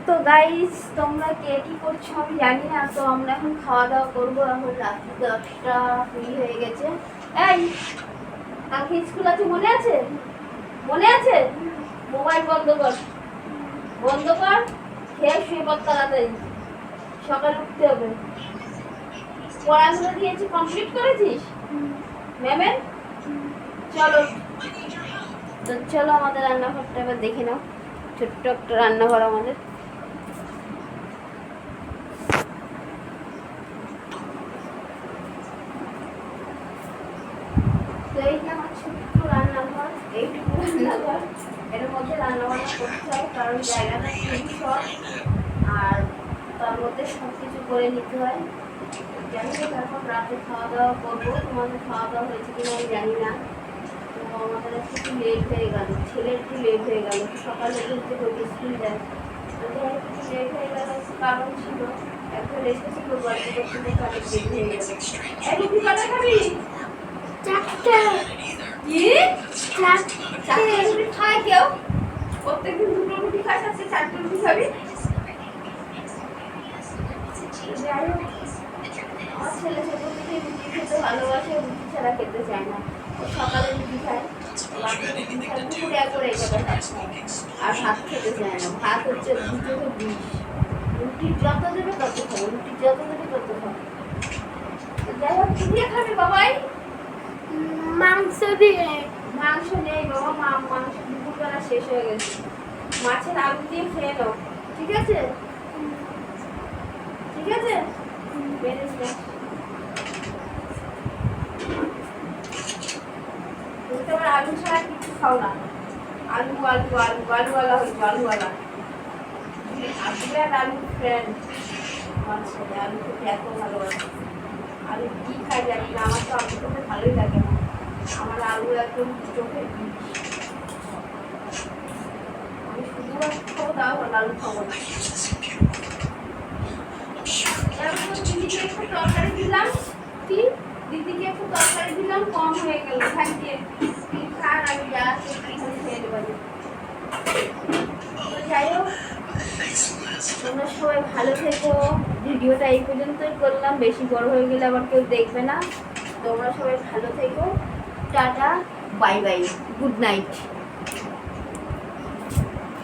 তো গাইস, তোমরা কে কি করছো আমি জানি না। তো আমরা এখন খাওয়া দাওয়া করবো। এখন রাত্রি 10টা হয়ে গেছে। এই, কালকে স্কুল আছে, মনে আছে? মনে আছে? মোবাইল বন্ধ কর, বন্ধ কর। খেয়ে শুয়ে পড় তাড়াতাড়ি, সকালে উঠতে হবে। পড়াগুলো দিয়েছি, কমপ্লিট করেছিস ম্যামের? চলো, তো চলো আমাদের রান্নাঘরটা এবার দেখে নাও। ছোট্ট একটা রান্নাঘর আমাদের। তো এই যে আমার ছোট্ট রান্নাঘর, এইটুকু রান্নাঘর। এর মধ্যে রান্নাবান্না করতে হয়, কারণ জায়গাটা খুবই শর্ট, আর তার মধ্যে সব কিছু করে নিতে হয়। জানি না এখন রাতে খাওয়া দাওয়া করবো। তোমাদের খাওয়া দাওয়া হয়েছে কিনা আমি জানি না। তো আমাদের আজকে একটু লেট হয়ে গেল, ছেলের একটু লেট হয়ে গেল। সকালে ঘুরতে ঘুরতে স্কুল যায়, একটু লেট হয়ে গেল, কারণ ছিল একটা এসেছিল গল্প করতে করতে অনেক লেট হয়ে গেল। এই রুটি কটা খাবি? চারটে। কি? চারটে রুটি খায় কেউ? প্রত্যেকদিন দুটো রুটি খাস, আজকে চারটে রুটি খাবি? যাই হোক, আমার ছেলে ছোট থেকে রুটি খেতে ভালোবাসে, রুটি ছাড়া খেতে চায় না। ও সকালে রুটি খায়, দুপুরে একবার এই কথা ভাত খায়, আর ভাত খেতে চায় না। ভাত হচ্ছে দুটো বিষ। রুটি যত দেবে তত খাবে, রুটি যত দেবে তত খাবে। যাই হোক, কি দিয়ে খাবে বাবাই? মাংস দিয়ে। মাংস নেই বাবা, মাংস দুপুরবেলা শেষ হয়ে গেছে। মাছের আলু দিয়ে খেয়ে নাও, ঠিক আছে? ঠিক আছে, বেরিয়ে যা। তুমি তো আবার আলু ছাড়া কিছু খাও না। আলু আলু আলু আলুওয়ালা হয়েছে, আলুওয়ালা। আলু আর আলু ফ্রেন্ড। আমার ছেলে আলু খেতে এত ভালোবাসে। আলু কি খাই জানি না, আমার তো আলু খেতে ভালোই লাগে না। আমার আলু একদম চোখের বিষ। আমি শুধু খাবো, তাও আলু খাবো না। দিদিকে একটু তরকারি দিলাম, কি দিদিকে একটু তরকারি দিলাম, কম হয়ে গেল। খাইতে খান, আমি যা খেয়ে দেবো। তো যাই হোক, তোমরা সবাই ভালো থেকো। ভিডিওটা এই পর্যন্তই করলাম, বেশি বড় হয়ে গেলে আবার কেউ দেখবে না। তোমরা সবাই ভালো থেকো। Tata, bye bye, good night.